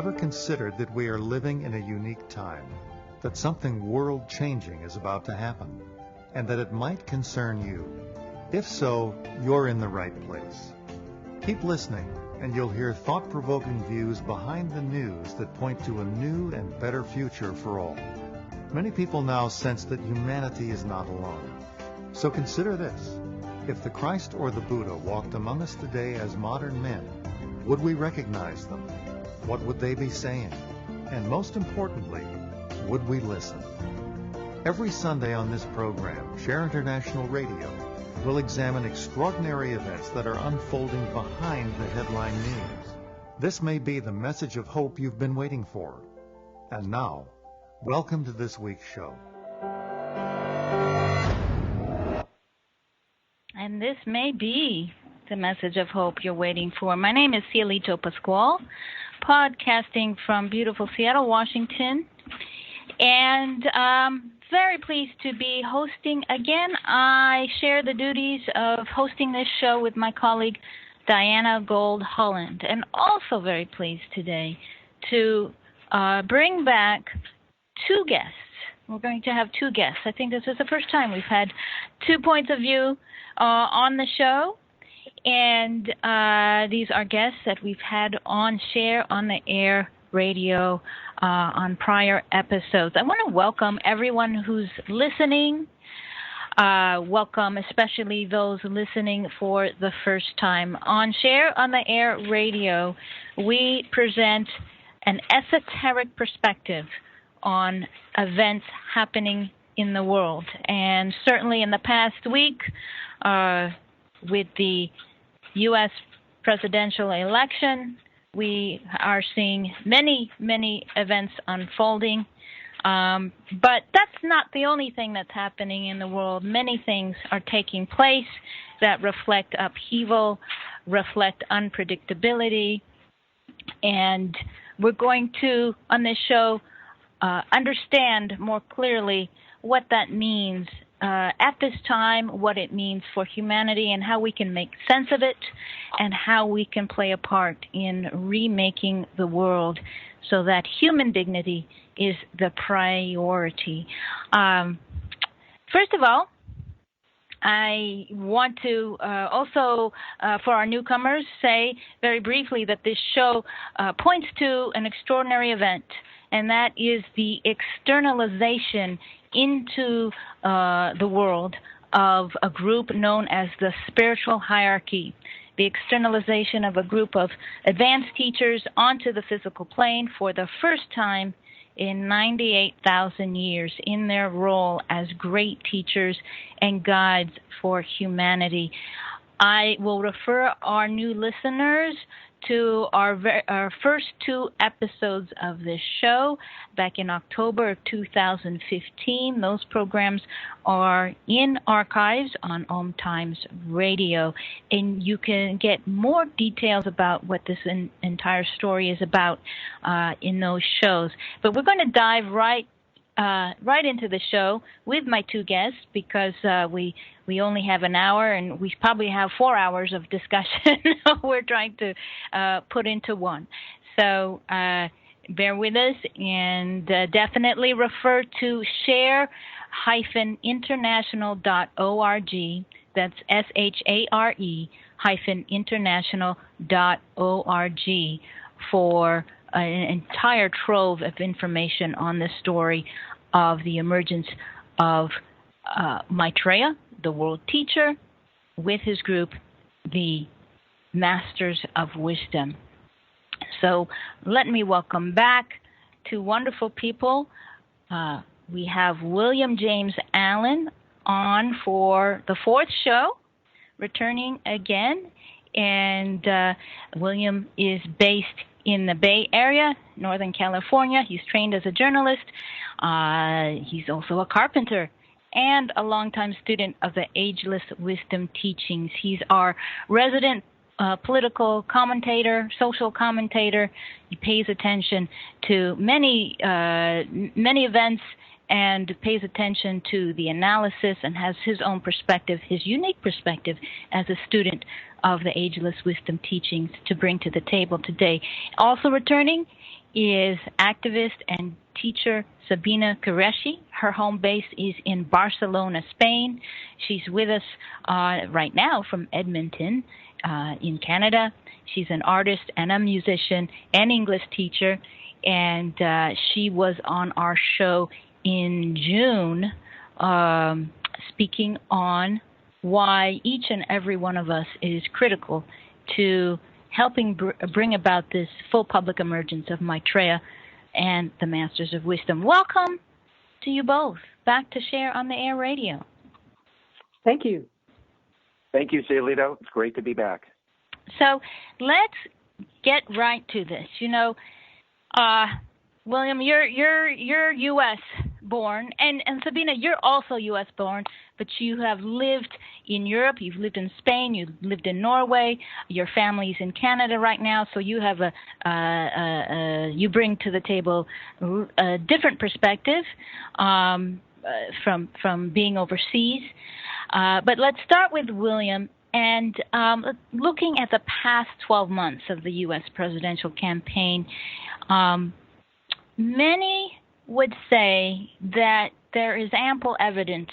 ever considered that we are living in a unique time, that something world-changing is about to happen, and that it might concern you? If so, you're in the right place. Keep listening, and you'll hear thought-provoking views behind the news that point to a new and better future for all. Many people now sense that humanity is not alone. So consider this. If the Christ or the Buddha walked among us today as modern men, would we recognize them? What would they be saying? And most importantly, would we listen? Every Sunday on this program, Share International Radio, we'll examine extraordinary events that are unfolding behind the headline news. This may be the message of hope you've been waiting for. And now, welcome to this week's show. And this may be the message of hope you're waiting for. My name is Cielito Pascual, podcasting from beautiful Seattle, Washington. And very pleased to be hosting again. I share the duties of hosting this show with my colleague Diana Gold Holland, and also very pleased today to bring back two guests. We're going to have two guests. I think this is the first time we've had 2 points of view on the show, and these are guests that we've had on Share on the Air Radio on prior episodes. I want to welcome everyone who's listening. Welcome especially those listening for the first time. On Share on the Air Radio, we present an esoteric perspective on events happening in the world. And certainly in the past week, with the U.S. presidential election, we are seeing many, many events unfolding. But that's not the only thing that's happening in the world. Many things are taking place that reflect upheaval, reflect unpredictability. And we're going to, on this show, understand more clearly what that means at this time, what it means for humanity, and how we can make sense of it, and how we can play a part in remaking the world so that human dignity is the priority. First of all, I want to also, for our newcomers, say very briefly that this show points to an extraordinary event, and that is the externalization into the world of a group known as the spiritual hierarchy, the externalization of a group of advanced teachers onto the physical plane for the first time in 98,000 years in their role as great teachers and guides for humanity. I will refer our new listeners to our first two episodes of this show back in October of 2015. Those programs are in archives on OMTimes Radio, and you can get more details about what this entire story is about in those shows. But we're going to dive right into the show with my two guests because we only have an hour and we probably have 4 hours of discussion we're trying to put into one. So bear with us and definitely refer to share-international.org. That's share-international.org for an entire trove of information on the story of the emergence of Maitreya the World Teacher with his group, the Masters of Wisdom. So let me welcome back two wonderful people. We have William James Allen on for the fourth show, returning again. And William is based in the Bay Area, Northern California. He's trained as a journalist. He's also a carpenter and a longtime student of the Ageless Wisdom Teachings. He's our resident political commentator, social commentator. He pays attention to many events and pays attention to the analysis and has his own perspective, his unique perspective as a student of the Ageless Wisdom Teachings to bring to the table today. Also returning is activist and teacher Sabina Qureshi. Her home base is in Barcelona, Spain. She's with us right now from Edmonton in Canada. She's an artist and a musician and English teacher, and she was on our show in June speaking on why each and every one of us is critical to helping bring about this full public emergence of Maitreya and the Masters of Wisdom. Welcome to you both back to Share on the Air Radio. Thank you. Thank you, Cielito. It's great to be back. So let's get right to this. You know, William, you're U.S. born, and Sabina, you're also U.S. born, but you have lived in Europe, you've lived in Spain, you've lived in Norway, your family's in Canada right now, so you have you bring to the table a different perspective from being overseas. But let's start with William. And looking at the past 12 months of the U.S. presidential campaign, many would say that there is ample evidence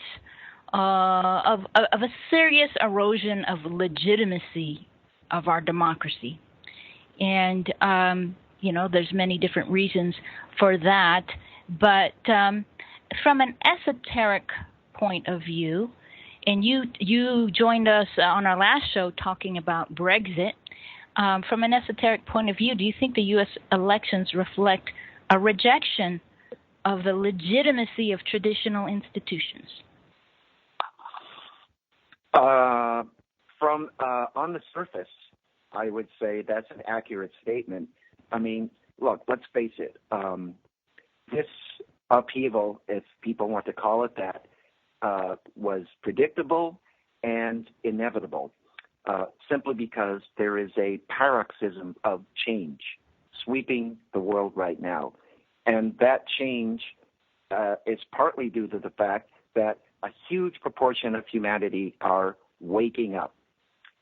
of a serious erosion of legitimacy of our democracy. And, you know, there's many different reasons for that. But from an esoteric point of view, and you joined us on our last show talking about Brexit. From an esoteric point of view, do you think the U.S. elections reflect a rejection of the legitimacy of traditional institutions? From on the surface, I would say that's an accurate statement. I mean, look, let's face it. This upheaval, if people want to call it that, was predictable and inevitable, simply because there is a paroxysm of change sweeping the world right now. And that change is partly due to the fact that a huge proportion of humanity are waking up.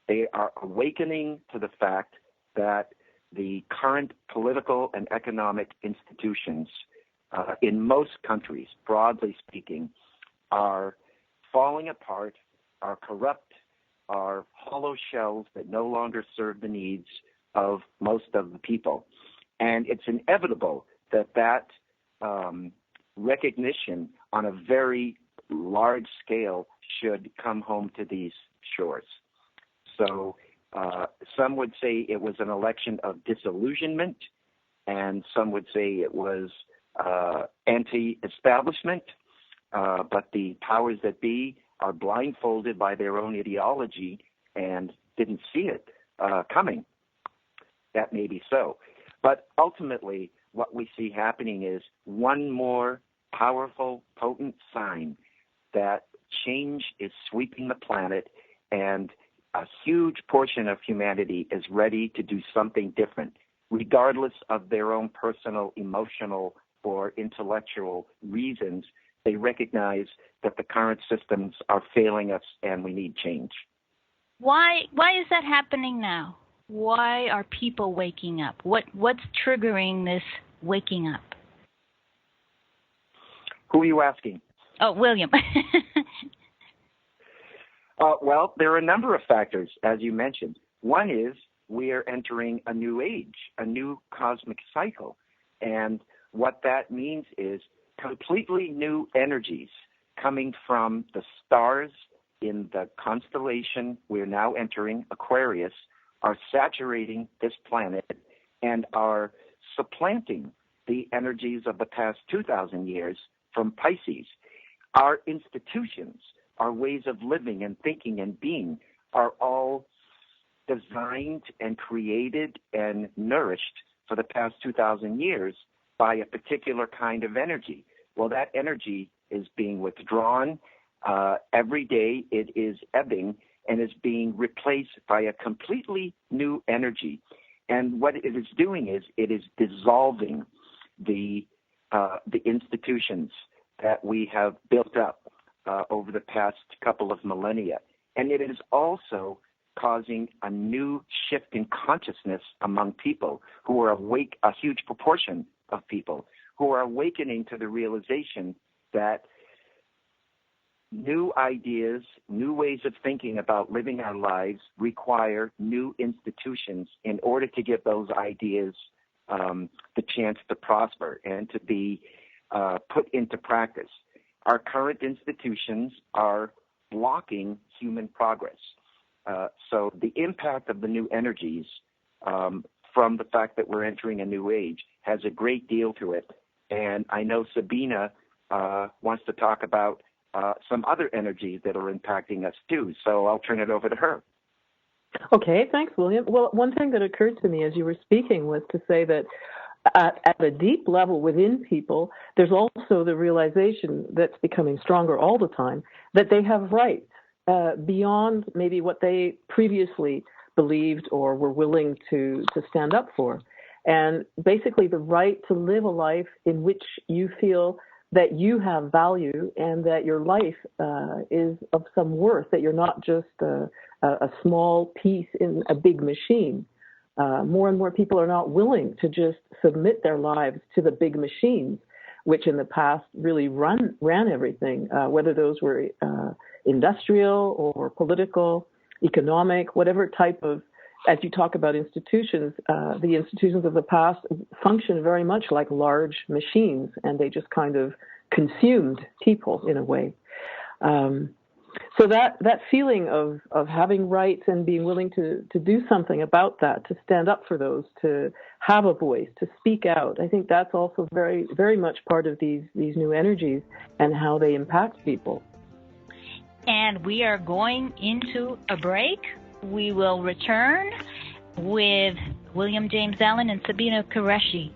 They are awakening to the fact that the current political and economic institutions in most countries, broadly speaking, are falling apart, are corrupt, are hollow shells that no longer serve the needs of most of the people. And it's inevitable that that recognition on a very large scale should come home to these shores. So some would say it was an election of disillusionment, and some would say it was anti-establishment. But the powers that be are blindfolded by their own ideology and didn't see it coming. That may be so. But ultimately, what we see happening is one more powerful, potent sign that change is sweeping the planet, and a huge portion of humanity is ready to do something different, regardless of their own personal, emotional, or intellectual reasons. They recognize that the current systems are failing us and we need change. Why is that happening now? Why are people waking up? What's triggering this waking up? Who are you asking? Oh, William. Well, there are a number of factors, as you mentioned. One is we are entering a new age, a new cosmic cycle. And what that means is completely new energies coming from the stars in the constellation we're now entering, Aquarius, are saturating this planet and are supplanting the energies of the past 2,000 years from Pisces. Our institutions, our ways of living and thinking and being are all designed and created and nourished for the past 2,000 years by a particular kind of energy. Well, that energy is being withdrawn. Every day it is ebbing and is being replaced by a completely new energy. And what it is doing is it is dissolving the institutions that we have built up over the past couple of millennia. And it is also causing a new shift in consciousness among people who are awake, a huge proportion of people who are awakening to the realization that new ideas, new ways of thinking about living our lives require new institutions in order to give those ideas the chance to prosper and to be put into practice. Our current institutions are blocking human progress. So the impact of the new energies from the fact that we're entering a new age has a great deal to it. And I know Sabina wants to talk about some other energies that are impacting us too. So I'll turn it over to her. Okay, thanks, William. Well, one thing that occurred to me as you were speaking was to say that at a deep level within people, there's also the realization that's becoming stronger all the time that they have rights beyond maybe what they previously believed or were willing to stand up for. And basically the right to live a life in which you feel that you have value and that your life is of some worth, that you're not just a small piece in a big machine. More and more people are not willing to just submit their lives to the big machines, which in the past really ran everything, whether those were industrial or political, economic, whatever type of, as you talk about institutions, the institutions of the past function very much like large machines, and they just kind of consumed people in a way. So that feeling of having rights and being willing to do something about that, to stand up for those, to have a voice, to speak out, I think that's also very, very much part of these new energies and how they impact people. And we are going into a break. We will return with William James Allen and Sabina Qureshi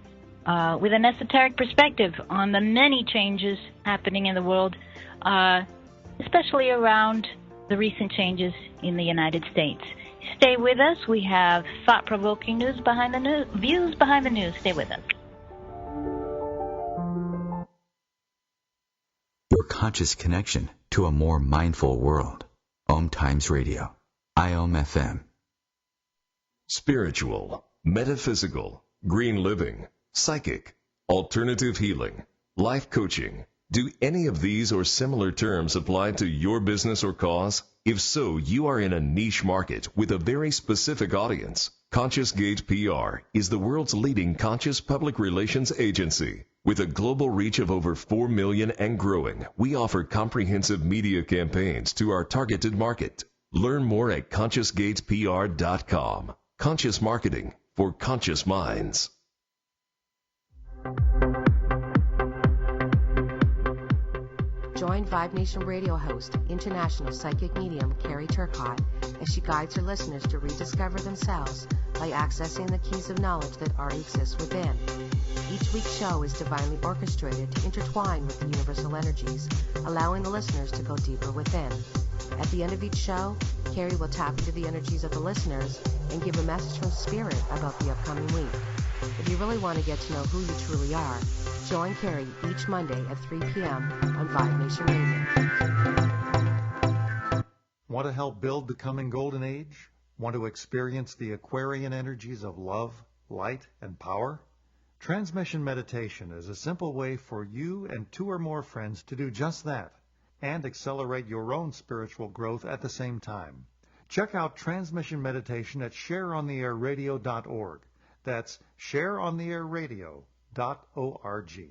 with an esoteric perspective on the many changes happening in the world, especially around the recent changes in the United States. Stay with us. We have thought-provoking views behind the news. Stay with us. Your conscious connection to a more mindful world. OMTimes Radio. IOM FM. Spiritual, metaphysical, green living, psychic, alternative healing, life coaching. Do any of these or similar terms apply to your business or cause? If so, you are in a niche market with a very specific audience. Conscious Gate PR is the world's leading conscious public relations agency. With a global reach of over 4 million and growing, we offer comprehensive media campaigns to our targeted market. Learn more at ConsciousGatesPR.com. Conscious marketing for conscious minds. Join Vibe Nation radio host, international psychic medium Carrie Turcotte, as she guides her listeners to rediscover themselves by accessing the keys of knowledge that already exist within. Each week's show is divinely orchestrated to intertwine with the universal energies, allowing the listeners to go deeper within. At the end of each show, Carrie will tap into the energies of the listeners and give a message from Spirit about the upcoming week. If you really want to get to know who you truly are, join Carrie each Monday at 3 p.m. on Vibe Nation Radio. Want to help build the coming golden age? Want to experience the Aquarian energies of love, light, and power? Transmission meditation is a simple way for you and 2 or more friends to do just that and accelerate your own spiritual growth at the same time. Check out transmission meditation at shareontheairradio.org. That's shareontheairradio.org.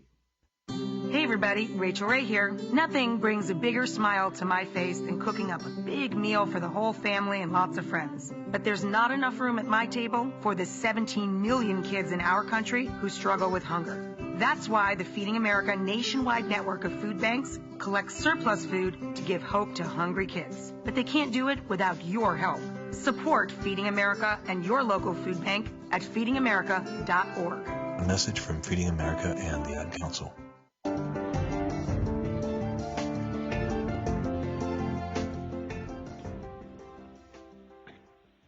Hey everybody, Rachel Ray here. Nothing brings a bigger smile to my face than cooking up a big meal for the whole family and lots of friends. But there's not enough room at my table for the 17 million kids in our country who struggle with hunger. That's why the Feeding America nationwide network of food banks collects surplus food to give hope to hungry kids. But they can't do it without your help. Support Feeding America and your local food bank at feedingamerica.org. A message from Feeding America and the Ad Council.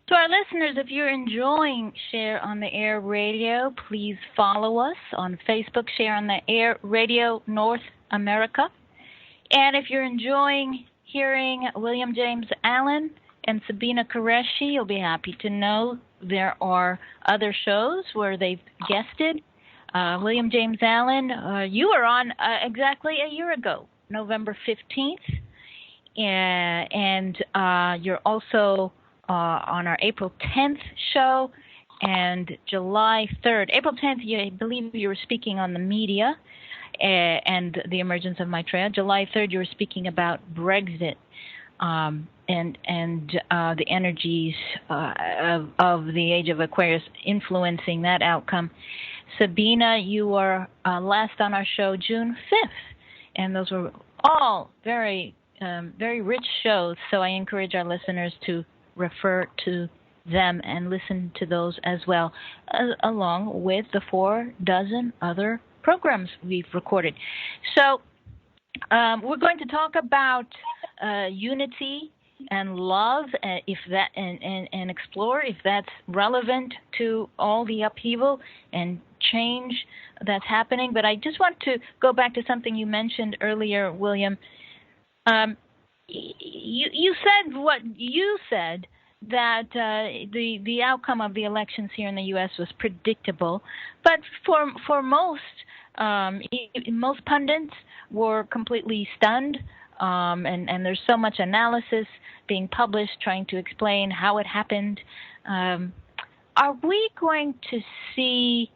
To our listeners, if you're enjoying Share on the Air Radio, please follow us on Facebook, Share on the Air Radio North America. And if you're enjoying hearing William James Allen and Sabina Qureshi, you'll be happy to know there are other shows where they've guested. William James Allen, you were on exactly a year ago, November 15th. And you're also on our April 10th show and July 3rd. April 10th, I believe you were speaking on the media and the emergence of Maitreya. July 3rd, you were speaking about Brexit and the energies of the Age of Aquarius influencing that outcome. Sabina, you were last on our show June 5th, and those were all very rich shows, so I encourage our listeners to refer to them and listen to those as well, along with the 4 dozen other programs we've recorded. So we're going to talk about unity and love, if that, and explore if that's relevant to all the upheaval and change that's happening. But I just want to go back to something you mentioned earlier, William. You said what you said, that the outcome of the elections here in the U.S. was predictable, but for most pundits were completely stunned, and there's so much analysis being published trying to explain how it happened. Are we going to see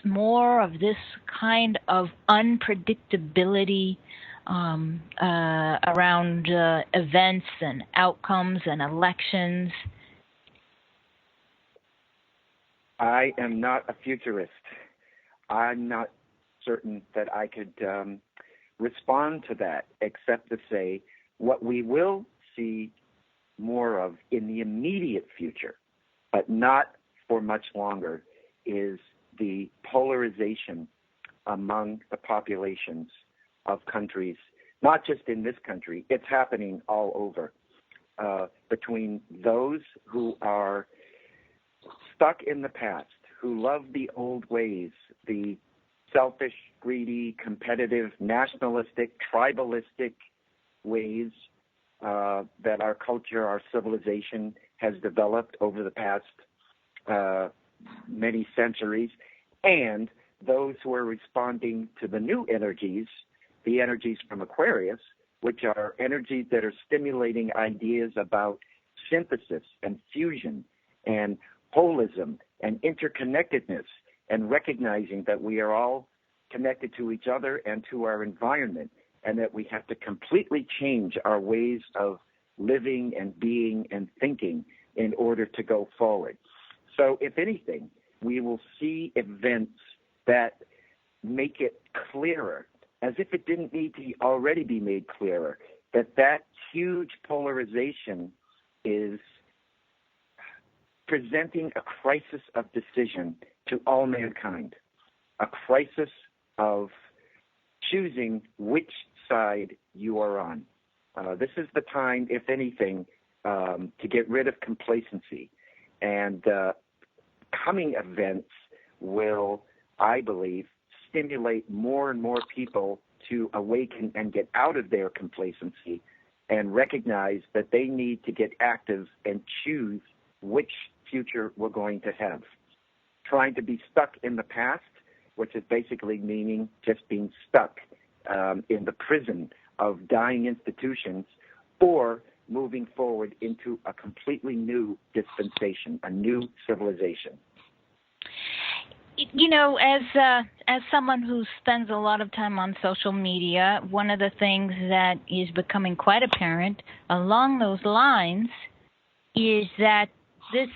more of this kind of unpredictability around events and outcomes and elections? I am not a futurist. I'm not certain that I could respond to that, except to say what we will see more of in the immediate future, but not for much longer, is the polarization among the populations of countries, not just in this country, it's happening all over, between those who are stuck in the past, who love the old ways, the selfish, greedy, competitive, nationalistic, tribalistic ways that our culture, our civilization has developed over the past many centuries, and those who are responding to the new energies, the energies from Aquarius, which are energies that are stimulating ideas about synthesis and fusion and holism and interconnectedness, and recognizing that we are all connected to each other and to our environment, and that we have to completely change our ways of living and being and thinking in order to go forward. So if anything, we will see events that make it clearer, as if it didn't need to already be made clearer, that huge polarization is presenting a crisis of decision to all mankind, a crisis of choosing which side you are on. This is the time, if anything, to get rid of complacency. And coming events will, I believe, stimulate more and more people to awaken and get out of their complacency and recognize that they need to get active and choose which future we're going to have. Trying to be stuck in the past, which is basically meaning just being stuck in the prison of dying institutions, or moving forward into a completely new dispensation, a new civilization. You know, as someone who spends a lot of time on social media, one of the things that is becoming quite apparent along those lines is that there's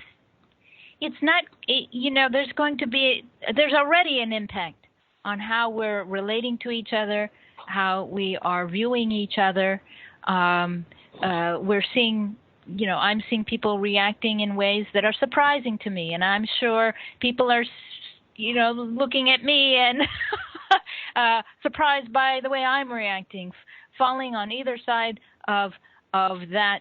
already an impact on how we're relating to each other, how we are viewing each other. We're seeing, I'm seeing people reacting in ways that are surprising to me, and I'm sure people are, looking at me and surprised by the way I'm reacting, falling on either side of that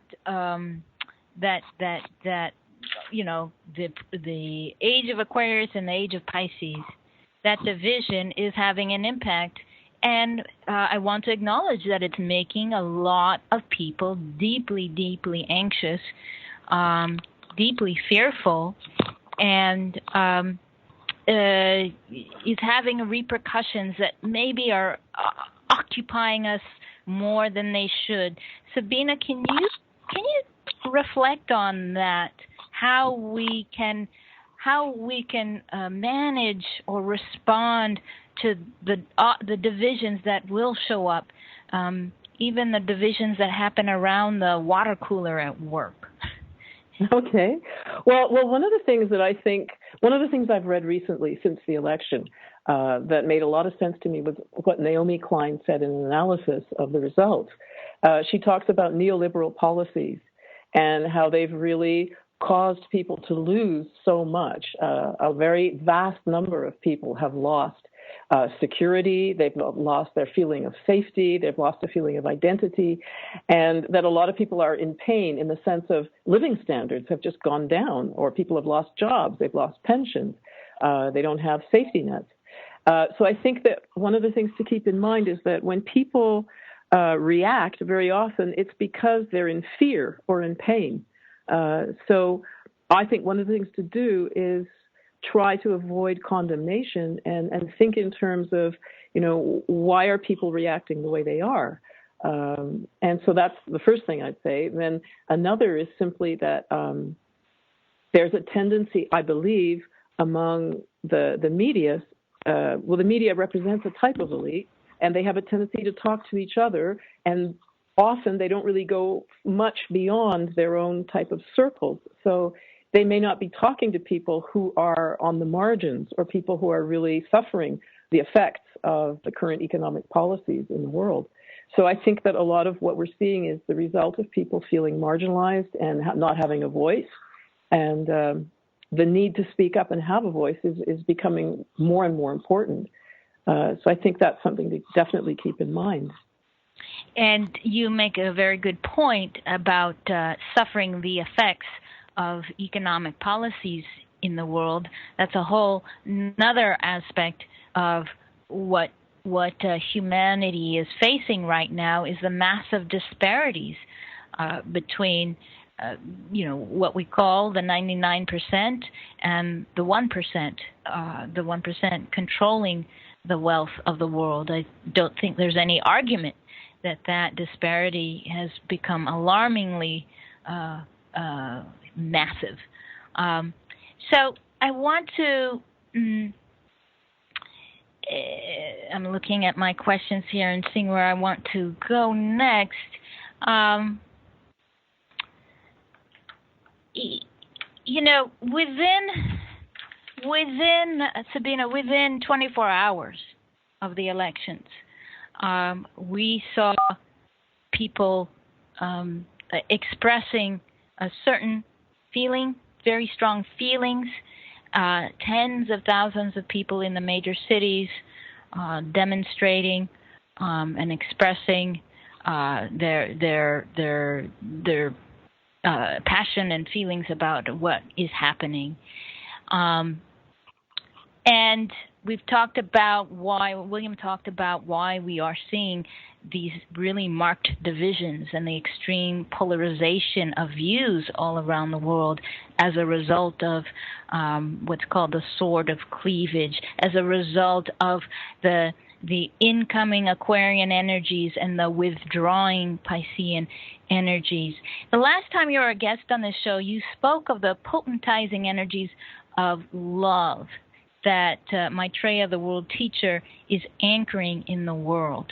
the age of Aquarius and the age of Pisces. That division is having an impact And I want to acknowledge that it's making a lot of people deeply, deeply anxious, deeply fearful, and is having repercussions that maybe are occupying us more than they should. Sabina, can you reflect on that? How we can manage or respond to the divisions that will show up, even the divisions that happen around the water cooler at work. Okay. Well, one of the things I've read recently since the election that made a lot of sense to me was what Naomi Klein said in an analysis of the results. She talks about neoliberal policies and how they've really caused people to lose so much. A very vast number of people have lost security, they've lost their feeling of safety, they've lost a feeling of identity, and that a lot of people are in pain in the sense of living standards have just gone down, or people have lost jobs, they've lost pensions, they don't have safety nets. So I think that one of the things to keep in mind is that when people react, very often it's because they're in fear or in pain. So I think one of the things to do is try to avoid condemnation and think in terms of, why are people reacting the way they are? And so that's the first thing I'd say. Then another is simply that there's a tendency, I believe, among the media. The media represents a type of elite, and they have a tendency to talk to each other, and often they don't really go much beyond their own type of circles. So they may not be talking to people who are on the margins or people who are really suffering the effects of the current economic policies in the world. So I think that a lot of what we're seeing is the result of people feeling marginalized and not having a voice. And the need to speak up and have a voice is becoming more and more important. So I think that's something to definitely keep in mind. And you make a very good point about suffering the effects of economic policies in the world. That's a whole another aspect of what humanity is facing right now, is the massive disparities between what we call the 99% and the 1% controlling the wealth of the world. I don't think there's any argument that disparity has become alarmingly massive. So I want to, I'm looking at my questions here and seeing where I want to go next. Within 24 hours of the elections, we saw people expressing a certain feeling, very strong feelings. Tens of thousands of people in the major cities demonstrating and expressing their passion and feelings about what is happening. And we've talked about William talked about why we are seeing these really marked divisions and the extreme polarization of views all around the world as a result of what's called the sword of cleavage, as a result of the incoming Aquarian energies and the withdrawing Piscean energies. The last time you were a guest on this show, you spoke of the potentizing energies of love that Maitreya the World Teacher is anchoring in the world.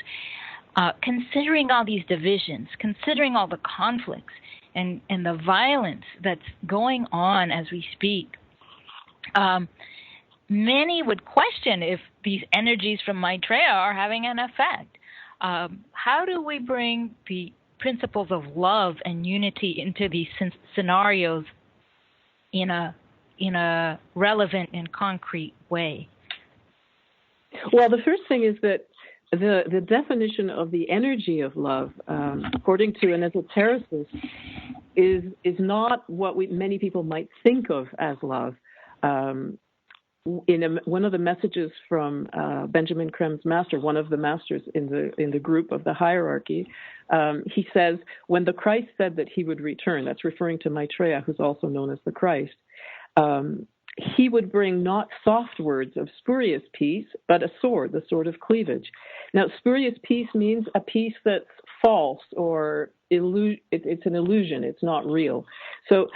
Considering all these divisions, considering all the conflicts and the violence that's going on as we speak, many would question if these energies from Maitreya are having an effect. How do we bring the principles of love and unity into these scenarios in a relevant and concrete way? Well, the first thing is that the definition of the energy of love, according to an esotericist, is not what many people might think of as love. one of the messages from Benjamin Krem's master, one of the masters in the group of the hierarchy, he says, when the Christ said that he would return, that's referring to Maitreya, who's also known as the Christ, he would bring not soft words of spurious peace, but a sword, the sword of cleavage. Now, spurious peace means a peace that's false or it's an illusion. It's not real. So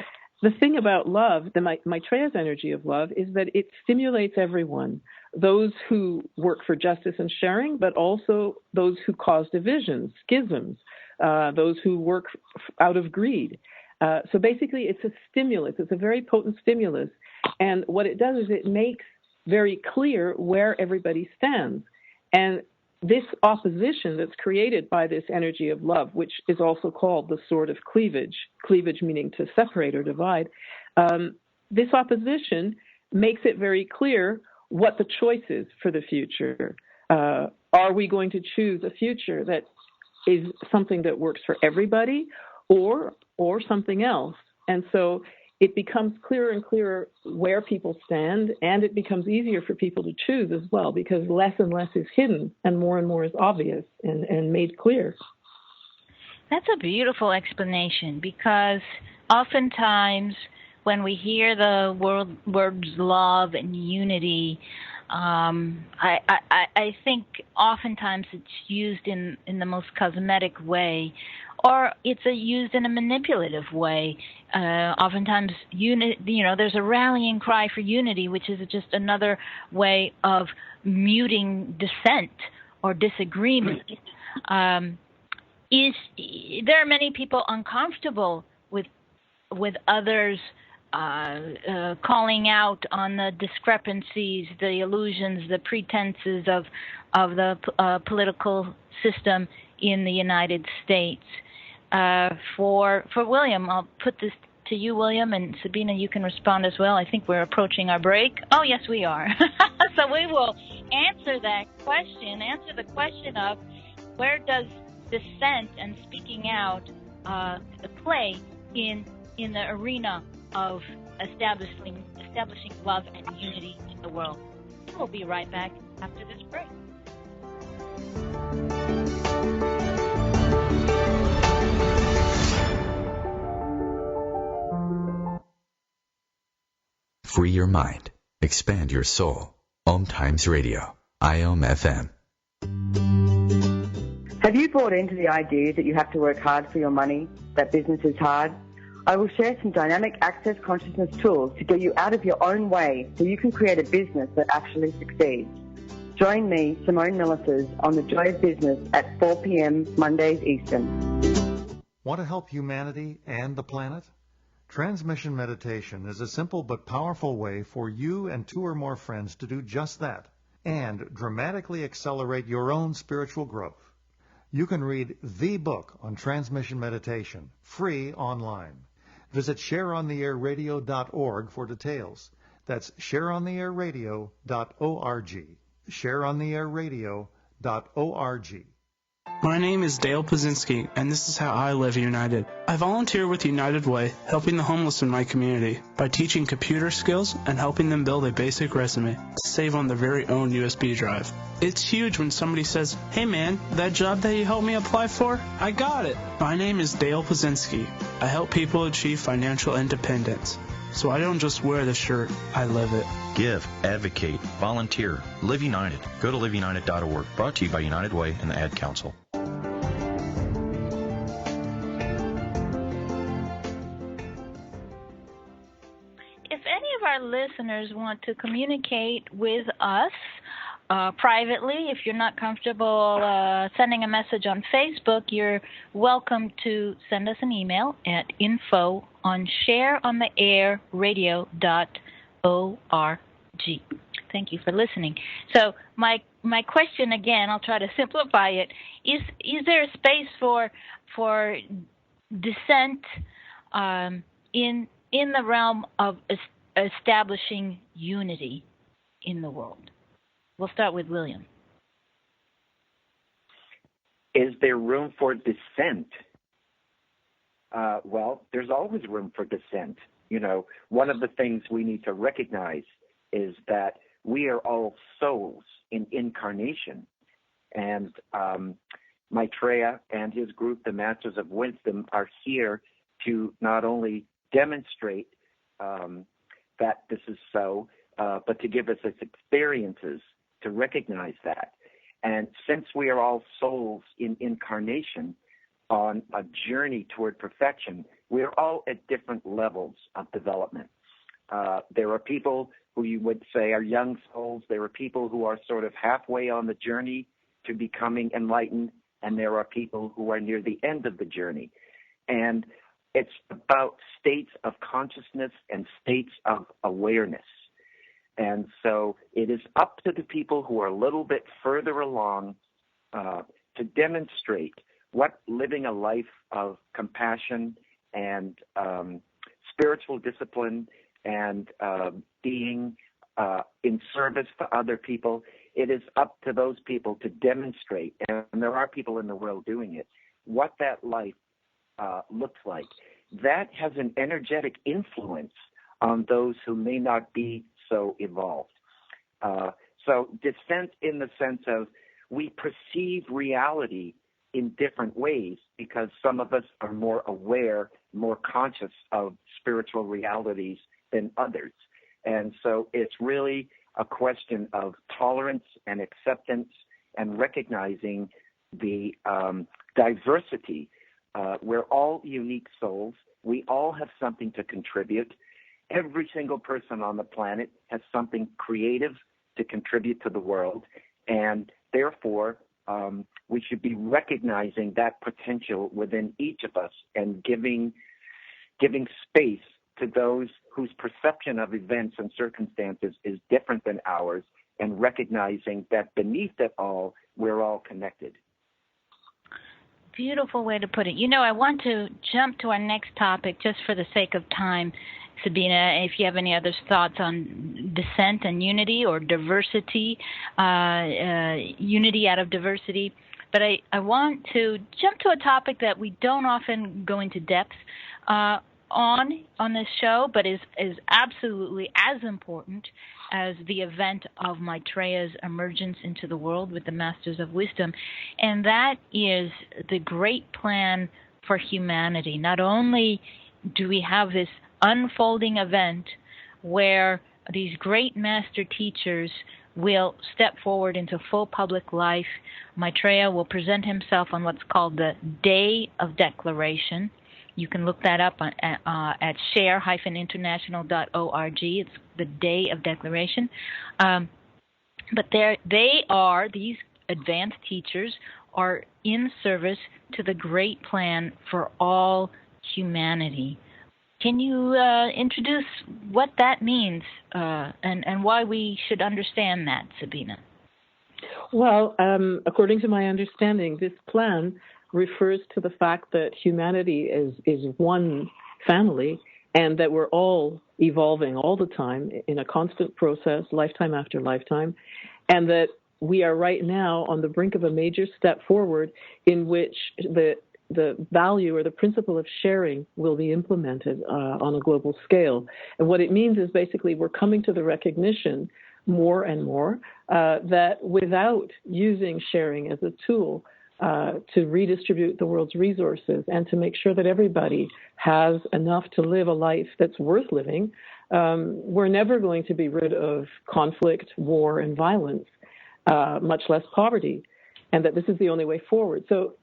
the thing about love, the Maitreya's energy of love, is that it stimulates everyone, those who work for justice and sharing, but also those who cause divisions, schisms, those who work out of greed. So basically, it's a stimulus. It's a very potent stimulus. And what it does is it makes very clear where everybody stands. And this opposition that's created by this energy of love, which is also called the sword of cleavage, cleavage meaning to separate or divide, this opposition makes it very clear what the choice is for the future. Are we going to choose a future that is something that works for everybody or something else? And so it becomes clearer and clearer where people stand, and it becomes easier for people to choose as well, because less and less is hidden and more is obvious and made clear. That's a beautiful explanation, because oftentimes when we hear the words love and unity, I think oftentimes it's used in the most cosmetic way, or it's used in a manipulative way. Oftentimes, there's a rallying cry for unity, which is just another way of muting dissent or disagreement. There are many people uncomfortable with others calling out on the discrepancies, the illusions, the pretenses of the political system in the United States. For William, I'll put this to you, William, and Sabina, you can respond as well. I think we're approaching our break. Oh, yes, we are. So we will answer the question of where does dissent and speaking out play in the arena of establishing love and unity in the world. We'll be right back after this break. Free your mind. Expand your soul. OMTimes Radio. IOM FM. Have you bought into the idea that you have to work hard for your money, that business is hard? I will share some dynamic access consciousness tools to get you out of your own way so you can create a business that actually succeeds. Join me, Simone Millisers, on The Joy of Business at 4 p.m. Mondays Eastern. Want to help humanity and the planet? Transmission meditation is a simple but powerful way for you and 2 or more friends to do just that and dramatically accelerate your own spiritual growth. You can read the book on transmission meditation free online. Visit shareontheairradio.org for details. That's shareontheairradio.org. shareontheairradio.org. My name is Dale Pazinski, and this is how I live united. I volunteer with United Way, helping the homeless in my community by teaching computer skills and helping them build a basic resume to save on their very own USB drive. It's huge when somebody says, "Hey man, that job that you helped me apply for, I got it." My name is Dale Pazinski. I help people achieve financial independence. So I don't just wear the shirt, I live it. Give, advocate, volunteer, live united. Go to liveunited.org. Brought to you by United Way and the Ad Council. If any of our listeners want to communicate with us privately, if you're not comfortable sending a message on Facebook, you're welcome to send us an email at info@shareontheairradio.org. Thank you for listening. So my question again, I'll try to simplify it. Is there a space for dissent in the realm of establishing unity in the world? We'll start with William. Is there room for dissent? Well, there's always room for dissent. You know, one of the things we need to recognize is that we are all souls in incarnation. And Maitreya and his group, the Masters of Wisdom, are here to not only demonstrate that this is so, but to give us experiences to recognize that. And since we are all souls in incarnation on a journey toward perfection, we are all at different levels of development. There are people who you would say are young souls. There are people who are sort of halfway on the journey to becoming enlightened, and there are people who are near the end of the journey. And it's about states of consciousness and states of awareness. And so it is up to the people who are a little bit further along to demonstrate what living a life of compassion and spiritual discipline and being in service to other people, it is up to those people to demonstrate, and there are people in the world doing it, what that life looks like. That has an energetic influence on those who may not be so evolved. So descent in the sense of we perceive reality in different ways because some of us are more aware, more conscious of spiritual realities than others. And so it's really a question of tolerance and acceptance and recognizing the diversity. We're all unique souls. We all have something to contribute. Every single person on the planet has something creative to contribute to the world, and therefore we should be recognizing that potential within each of us and giving space to those whose perception of events and circumstances is different than ours, and recognizing that beneath it all, we're all connected. Beautiful way to put it. You know, I want to jump to our next topic just for the sake of time. Sabina, if you have any other thoughts on dissent and unity or diversity, unity out of diversity. But I want to jump to a topic that we don't often go into depth on this show, but is absolutely as important as the event of Maitreya's emergence into the world with the Masters of Wisdom, and that is the great plan for humanity. Not only do we have this unfolding event where these great master teachers will step forward into full public life. Maitreya will present himself on what's called the Day of Declaration. You can look that up at share-international.org. It's the Day of Declaration. But these advanced teachers are in service to the great plan for all humanity. Can you introduce what that means and why we should understand that, Sabina? Well, according to my understanding, this plan refers to the fact that humanity is one family and that we're all evolving all the time in a constant process, lifetime after lifetime, and that we are right now on the brink of a major step forward in which the value or the principle of sharing will be implemented on a global scale. And what it means is basically we're coming to the recognition more and more that without using sharing as a tool to redistribute the world's resources and to make sure that everybody has enough to live a life that's worth living, we're never going to be rid of conflict, war, and violence, much less poverty, and that this is the only way forward. So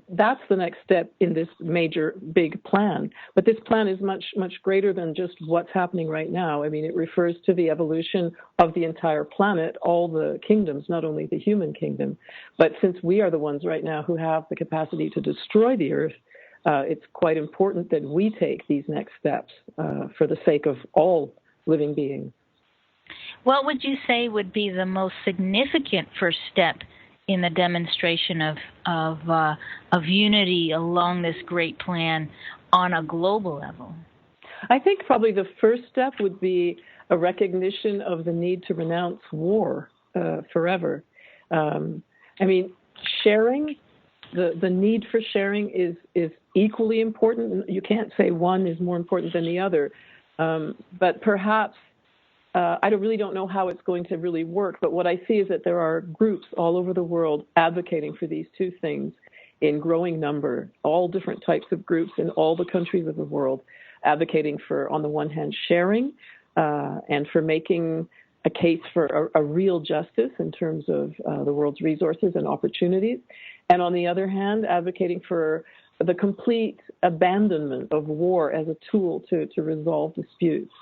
that's the next step in this major, big plan. But this plan is much, much greater than just what's happening right now. I mean, it refers to the evolution of the entire planet, all the kingdoms, not only the human kingdom. But since we are the ones right now who have the capacity to destroy the earth, it's quite important that we take these next steps for the sake of all living beings. What would you say would be the most significant first step in the demonstration of unity along this great plan on a global level? I think probably the first step would be a recognition of the need to renounce war forever. I mean, sharing, the need for sharing is equally important. You can't say one is more important than the other, but perhaps I really don't know how it's going to really work, but what I see is that there are groups all over the world advocating for these two things in growing number, all different types of groups in all the countries of the world, advocating for, on the one hand, sharing and for making a case for a real justice in terms of the world's resources and opportunities, and on the other hand, advocating for the complete abandonment of war as a tool to resolve disputes.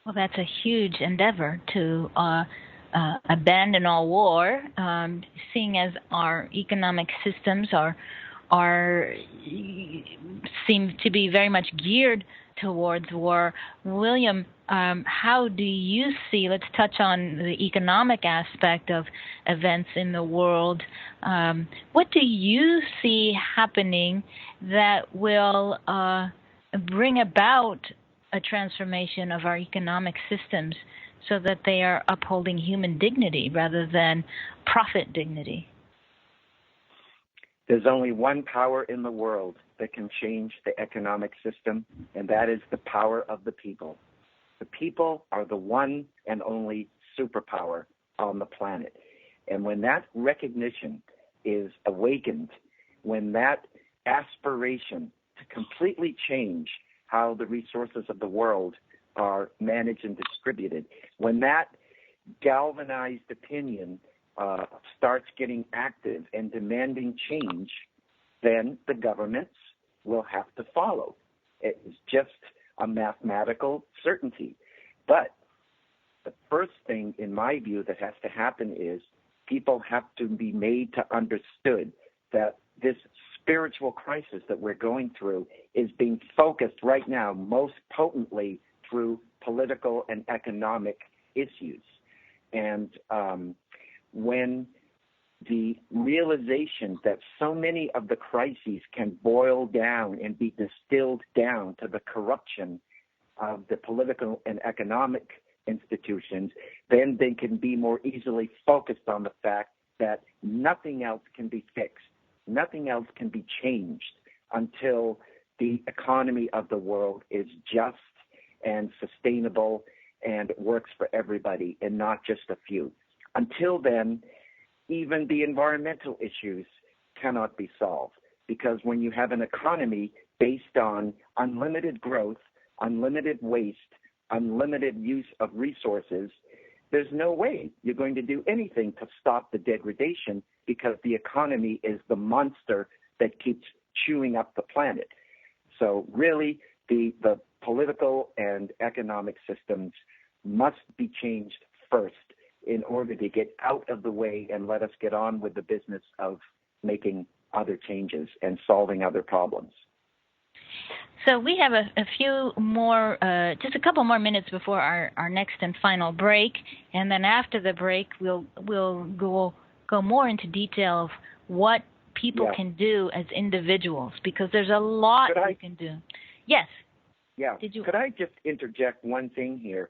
Well, that's a huge endeavor to abandon all war, seeing as our economic systems seem to be very much geared towards war. William, how do you see, let's touch on the economic aspect of events in the world. What do you see happening that will bring about a transformation of our economic systems so that they are upholding human dignity rather than profit dignity? There's only one power in the world that can change the economic system, and that is the power of the people. The people are the one and only superpower on the planet. And when that recognition is awakened, when that aspiration to completely change how the resources of the world are managed and distributed, when that galvanized opinion starts getting active and demanding change, then the governments will have to follow. It's just a mathematical certainty. But the first thing, in my view, that has to happen is people have to be made to understood that this spiritual crisis that we're going through is being focused right now most potently through political and economic issues. And when the realization that so many of the crises can boil down and be distilled down to the corruption of the political and economic institutions, then they can be more easily focused on the fact that nothing else can be fixed, nothing else can be changed until the economy of the world is just and sustainable and works for everybody and not just a few. Until then, even the environmental issues cannot be solved, because when you have an economy based on unlimited growth, unlimited waste, unlimited use of resources, there's no way you're going to do anything to stop the degradation, because the economy is the monster that keeps chewing up the planet. So really, the political and economic systems must be changed first in order to get out of the way and let us get on with the business of making other changes and solving other problems. So we have a few more, just a couple more minutes before our next and final break, and then after the break, we'll go more into detail of what people can do as individuals, because there's a lot we can do. Yes. Yeah. Could I just interject one thing here?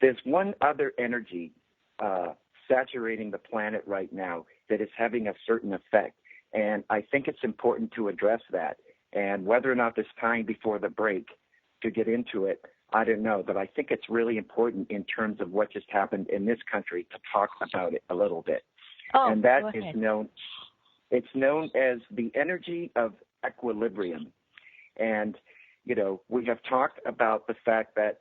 There's one other energy saturating the planet right now that is having a certain effect, and I think it's important to address that. And whether or not there's time before the break to get into it, I don't know, but I think it's really important in terms of what just happened in this country to talk about it a little bit. And that is known as the energy of equilibrium. And, you know, we have talked about the fact that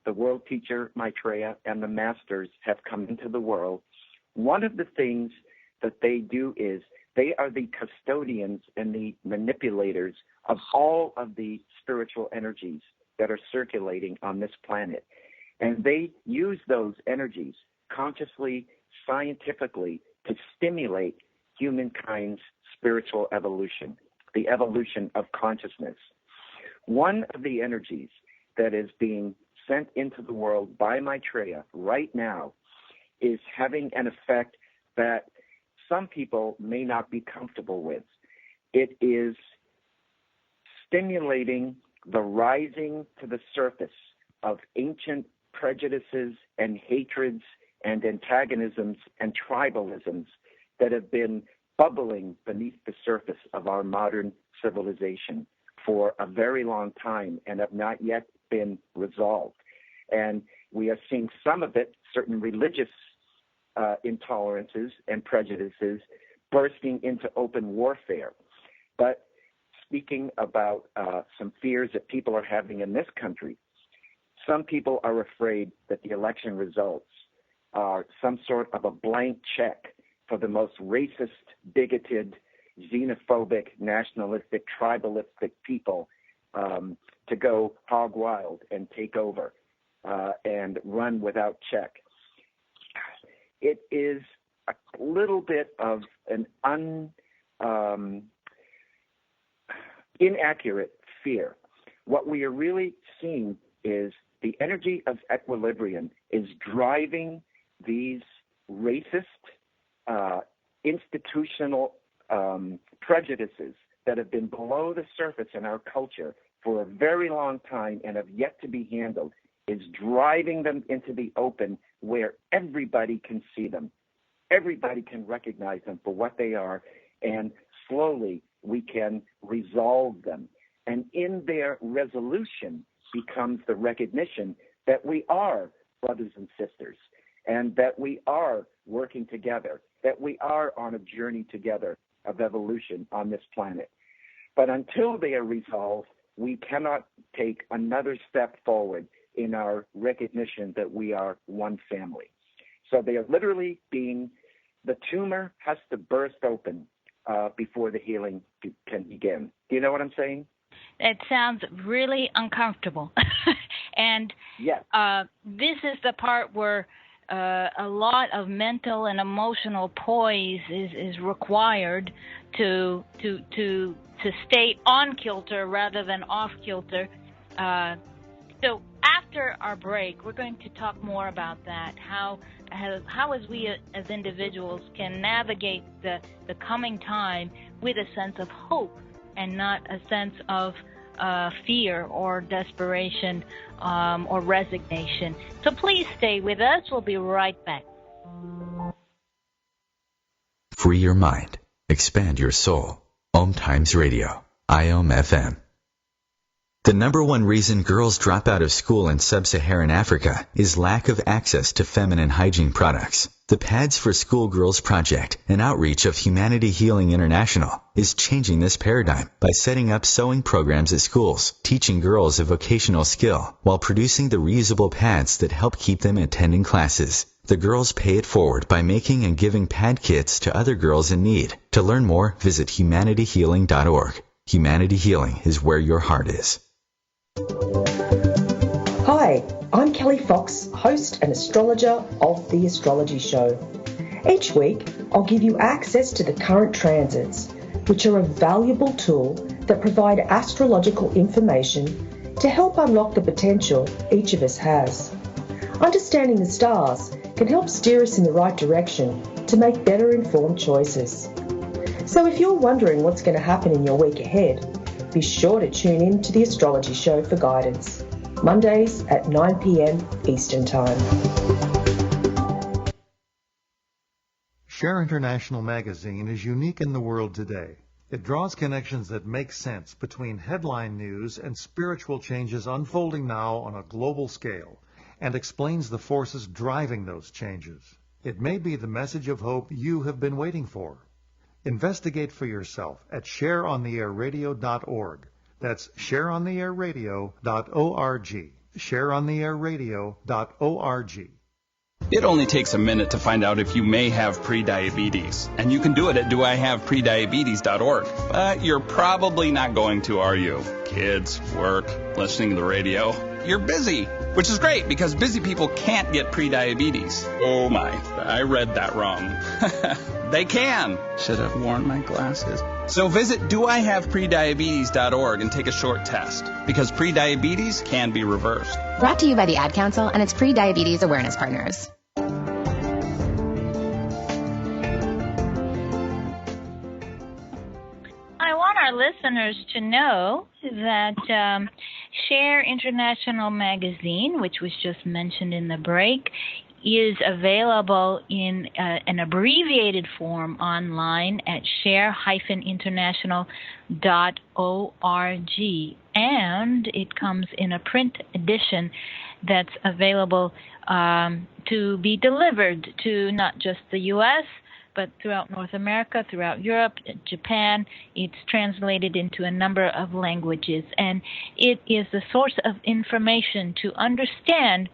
the world teacher, Maitreya, and the masters have come into the world. One of the things that they do is they are the custodians and the manipulators of all of the spiritual energies that are circulating on this planet. And they use those energies consciously, scientifically, to stimulate humankind's spiritual evolution, the evolution of consciousness. One of the energies that is being sent into the world by Maitreya right now is having an effect that some people may not be comfortable with. It is stimulating the rising to the surface of ancient prejudices and hatreds and antagonisms and tribalisms that have been bubbling beneath the surface of our modern civilization for a very long time and have not yet been resolved. And we are seeing some of it, certain religious intolerances and prejudices bursting into open warfare. But speaking about some fears that people are having in this country, some people are afraid that the election results are some sort of a blank check for the most racist, bigoted, xenophobic, nationalistic, tribalistic people to go hog wild and take over and run without check. It is a little bit of an inaccurate fear. What we are really seeing is the energy of equilibrium is driving these racist, institutional prejudices that have been below the surface in our culture for a very long time and have yet to be handled, is driving them into the open where everybody can see them. Everybody can recognize them for what they are, and slowly we can resolve them. And in their resolution becomes the recognition that we are brothers and sisters, and that we are working together, that we are on a journey together of evolution on this planet. But until they are resolved, we cannot take another step forward in our recognition that we are one family. So they are literally the tumor has to burst open before the healing can begin. Do you know what I'm saying? It sounds really uncomfortable. And yes. This is the part where a lot of mental and emotional poise is required to stay on kilter rather than off kilter. So after our break, we're going to talk more about that, how as we as individuals can navigate the coming time with a sense of hope and not a sense of fear or desperation or resignation. So please stay with us. We'll be right back. Free your mind. Expand your soul. OMTimes Radio. IOM FM. The number one reason girls drop out of school in sub-Saharan Africa is lack of access to feminine hygiene products. The Pads for Schoolgirls Project, an outreach of Humanity Healing International, is changing this paradigm by setting up sewing programs at schools, teaching girls a vocational skill, while producing the reusable pads that help keep them attending classes. The girls pay it forward by making and giving pad kits to other girls in need. To learn more, visit humanityhealing.org. Humanity Healing is where your heart is. Hi, I'm Kelly Fox, host and astrologer of The Astrology Show. Each week, I'll give you access to the current transits, which are a valuable tool that provide astrological information to help unlock the potential each of us has. Understanding the stars can help steer us in the right direction to make better informed choices. So if you're wondering what's going to happen in your week ahead, be sure to tune in to The Astrology Show for guidance, Mondays at 9 p.m. Eastern Time. Share International magazine is unique in the world today. It draws connections that make sense between headline news and spiritual changes unfolding now on a global scale, and explains the forces driving those changes. It may be the message of hope you have been waiting for. Investigate for yourself at shareontheairradio.org. That's shareontheairradio.org. Shareontheairradio.org. It only takes a minute to find out if you may have prediabetes, and you can do it at doihaveprediabetes.org. But you're probably not going to, are you? Kids, work, listening to the radio. You're busy, which is great because busy people can't get prediabetes. Oh my, I read that wrong. They can. Should have worn my glasses. So visit doihaveprediabetes.org and take a short test, because prediabetes can be reversed. Brought to you by the Ad Council and its pre-diabetes awareness partners. I want our listeners to know that Share International magazine, which was just mentioned in the break, is available in an abbreviated form online at share-international.org, and it comes in a print edition that's available to be delivered to not just the U.S., but throughout North America, throughout Europe, Japan. It's translated into a number of languages, and it is the source of information to understand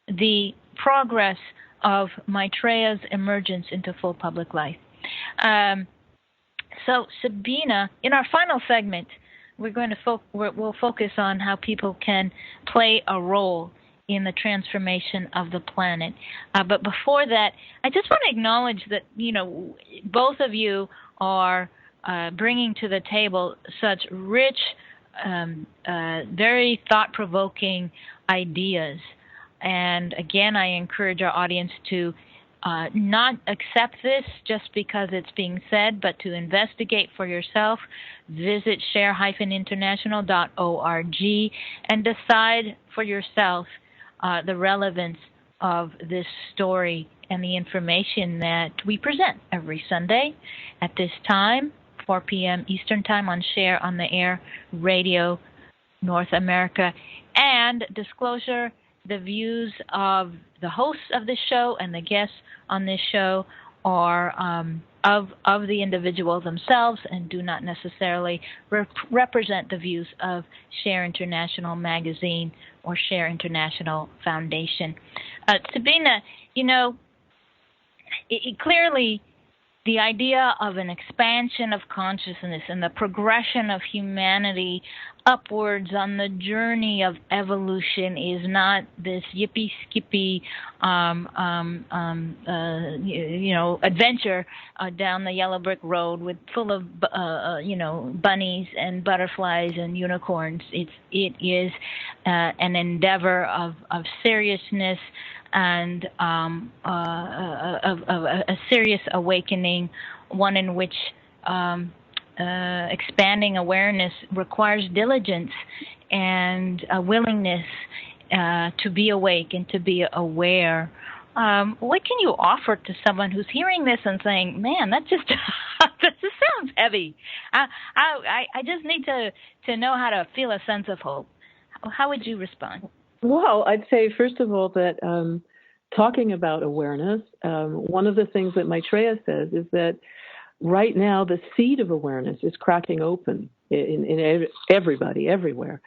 the progress of Maitreya's emergence into full public life. So, Sabina, in our final segment, we're going to we'll focus on how people can play a role in the transformation of the planet. But before that, I just want to acknowledge that, both of you are bringing to the table such rich, very thought-provoking ideas. And again, I encourage our audience to not accept this just because it's being said, but to investigate for yourself. Visit share-international.org and decide for yourself the relevance of this story and the information that we present every Sunday at this time, 4 p.m. Eastern Time on Share on the Air Radio North America. And disclosure, the views of the hosts of this show and the guests on this show are of the individual themselves and do not necessarily represent the views of Share International Magazine or Share International Foundation. Sabina, clearly the idea of an expansion of consciousness and the progression of humanity upwards on the journey of evolution is not this yippee-skippy, adventure down the yellow brick road full of, bunnies and butterflies and unicorns. It is an endeavor of seriousness and of a serious awakening, one in which expanding awareness requires diligence and a willingness to be awake and to be aware. What can you offer to someone who's hearing this and saying, "Man, that just that just sounds heavy. I just need to know how to feel a sense of hope"? How would you respond? Well, I'd say, first of all, that talking about awareness, one of the things that Maitreya says is that right now the seed of awareness is cracking open in everybody, everywhere,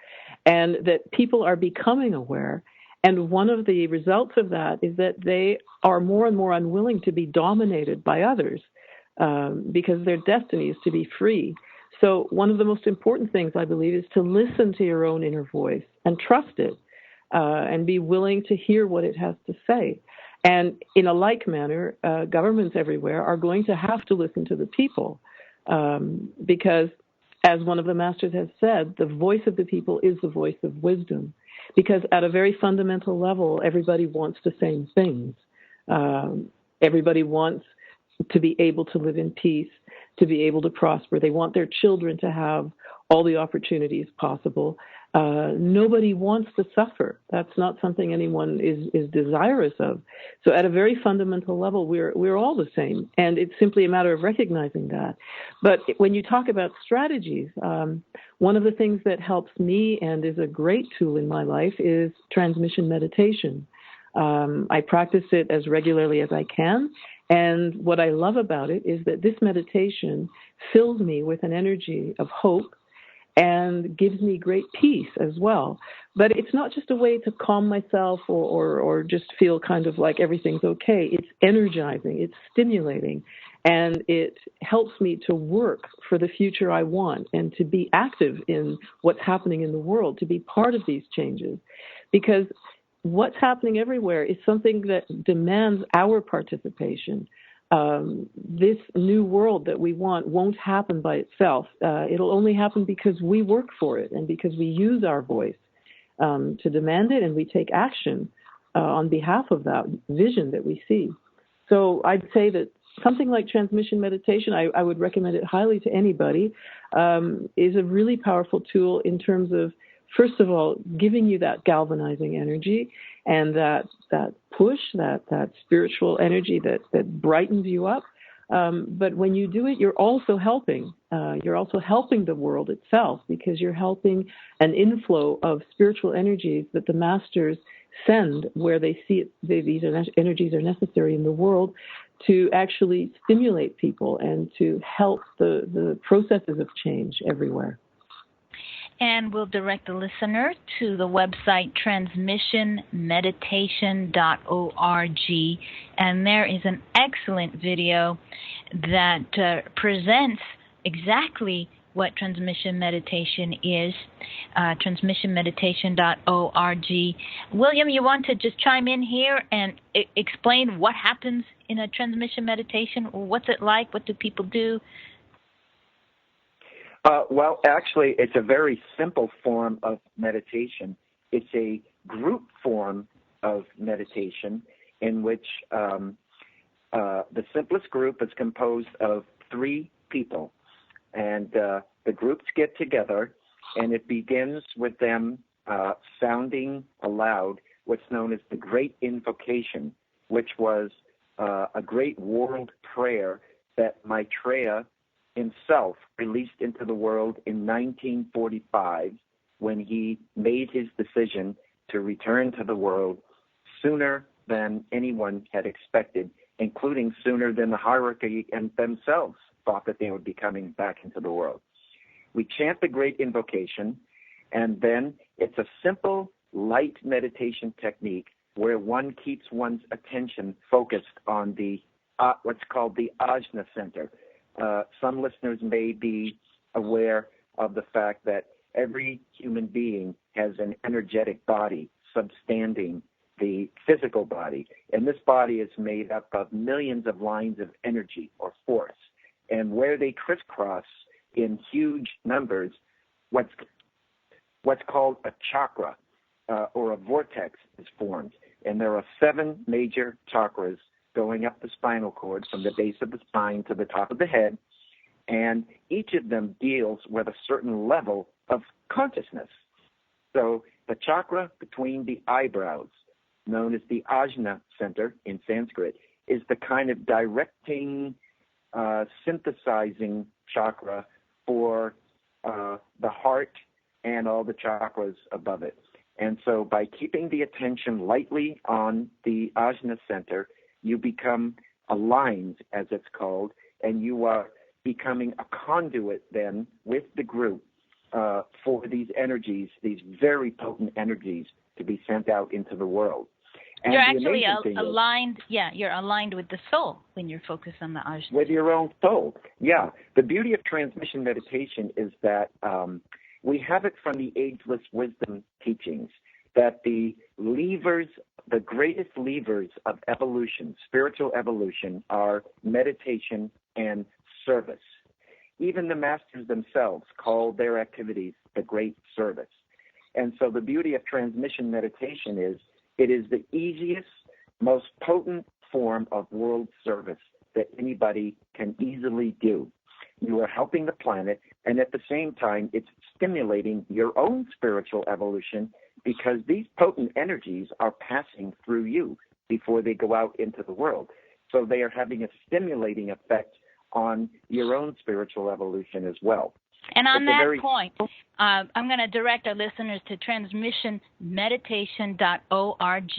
and that people are becoming aware. And one of the results of that is that they are more and more unwilling to be dominated by others because their destiny is to be free. So one of the most important things, I believe, is to listen to your own inner voice and trust it. And be willing to hear what it has to say. And in a like manner, governments everywhere are going to have to listen to the people because, as one of the masters has said, the voice of the people is the voice of wisdom. Because at a very fundamental level, everybody wants the same things. Everybody wants to be able to live in peace, to be able to prosper. They want their children to have all the opportunities possible. Nobody wants to suffer. That's not something anyone is desirous of. So at a very fundamental level, we're all the same, and it's simply a matter of recognizing that. But when you talk about strategies, one of the things that helps me and is a great tool in my life is transmission meditation. I practice it as regularly as I can, and what I love about it is that this meditation fills me with an energy of hope and gives me great peace as well. But it's not just a way to calm myself or just feel kind of like everything's okay. It's energizing, it's stimulating, and it helps me to work for the future I want and to be active in what's happening in the world, to be part of these changes. Because what's happening everywhere is something that demands our participation. This new world that we want won't happen by itself. It'll only happen because we work for it and because we use our voice to demand it and we take action on behalf of that vision that we see. So I'd say that something like transmission meditation, I would recommend it highly to anybody, is a really powerful tool in terms of, first of all, giving you that galvanizing energy and that push, that spiritual energy that brightens you up. But when you do it, you're also helping. You're also helping the world itself because you're helping an inflow of spiritual energies that the masters send where they see it, these energies are necessary in the world to actually stimulate people and to help the processes of change everywhere. And we'll direct the listener to the website transmissionmeditation.org. And there is an excellent video that presents exactly what transmission meditation is, transmissionmeditation.org. William, you want to just chime in here and explain what happens in a transmission meditation? What's it like? What do people do? Well, actually, it's a very simple form of meditation. It's a group form of meditation in which the simplest group is composed of 3 people. And the groups get together, and it begins with them sounding aloud what's known as the Great Invocation, which was a great world prayer that Maitreya himself released into the world in 1945 when he made his decision to return to the world sooner than anyone had expected, including sooner than the hierarchy and themselves thought that they would be coming back into the world. We chant the Great Invocation, and then it's a simple, light meditation technique where one keeps one's attention focused on the what's called the Ajna Center. Some listeners may be aware of the fact that every human being has an energetic body substanding the physical body, and this body is made up of millions of lines of energy or force. And where they crisscross in huge numbers, what's called a chakra or a vortex is formed. And there are 7 major chakras going up the spinal cord from the base of the spine to the top of the head. And each of them deals with a certain level of consciousness. So the chakra between the eyebrows, known as the Ajna Center in Sanskrit, is the kind of directing, synthesizing chakra for the heart and all the chakras above it. And so by keeping the attention lightly on the Ajna Center, you become aligned, as it's called, and you are becoming a conduit then with the group for these energies, these very potent energies, to be sent out into the world. And you're actually aligned. You're aligned with the soul when you're focused on the Ajna. With your own soul. Yeah. The beauty of transmission meditation is that we have it from the ageless wisdom teachings that the greatest levers of evolution, spiritual evolution, are meditation and service. Even the masters themselves call their activities the great service. And so the beauty of transmission meditation is it is the easiest, most potent form of world service that anybody can easily do. You are helping the planet, and at the same time, it's stimulating your own spiritual evolution because these potent energies are passing through you before they go out into the world. So they are having a stimulating effect on your own spiritual evolution as well. And on that point, I'm going to direct our listeners to transmissionmeditation.org.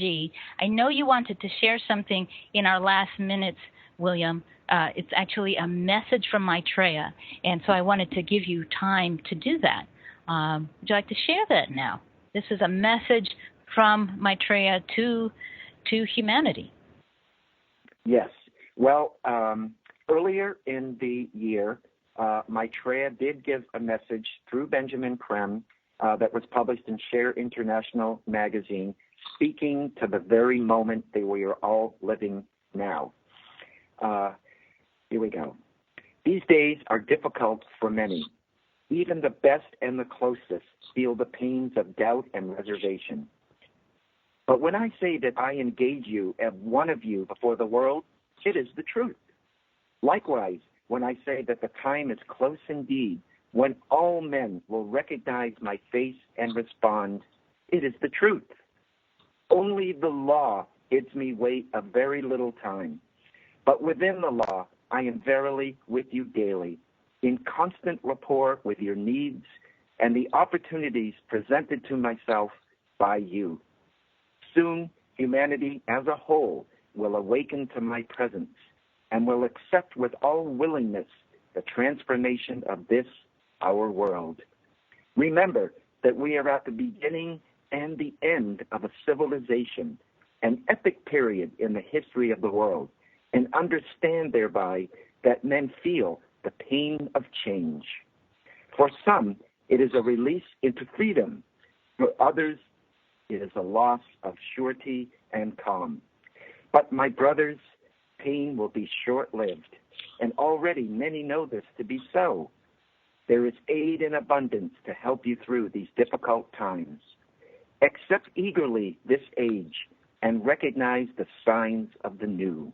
I know you wanted to share something in our last minutes, William. It's actually a message from Maitreya, and so I wanted to give you time to do that. Would you like to share that now? This is a message from Maitreya to humanity. Yes. Well, earlier in the year, Maitreya did give a message through Benjamin Creme that was published in Share International magazine, speaking to the very moment that we are all living now. Here we go. These days are difficult for many. Even the best and the closest feel the pains of doubt and reservation. But when I say that I engage you as one of you before the world, it is the truth. Likewise, when I say that the time is close indeed, when all men will recognize my face and respond, it is the truth. Only the law bids me wait a very little time. But within the law, I am verily with you daily, in constant rapport with your needs and the opportunities presented to myself by you. Soon, humanity as a whole will awaken to my presence and will accept with all willingness the transformation of this, our world. Remember that we are at the beginning and the end of a civilization, an epic period in the history of the world, and understand thereby that men feel the pain of change. For some, it is a release into freedom. For others, it is a loss of surety and calm. But my brothers, pain will be short-lived, and already many know this to be so. There is aid in abundance to help you through these difficult times. Accept eagerly this age and recognize the signs of the new.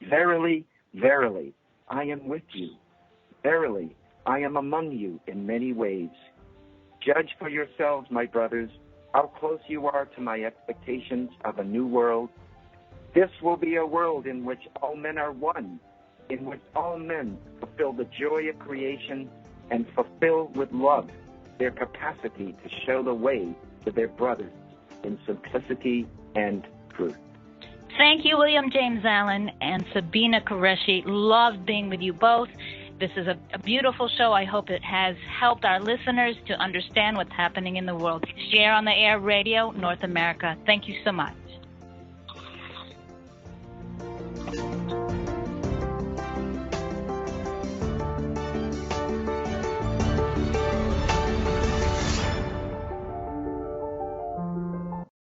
Verily, verily, I am with you. Verily, I am among you in many ways. Judge for yourselves, my brothers, how close you are to my expectations of a new world. This will be a world in which all men are one, in which all men fulfill the joy of creation and fulfill with love their capacity to show the way to their brothers in simplicity and truth. Thank you, William James Allen and Sabina Qureshi. Love being with you both. This is a beautiful show. I hope it has helped our listeners to understand what's happening in the world. Share on the Air Radio, North America. Thank you so much.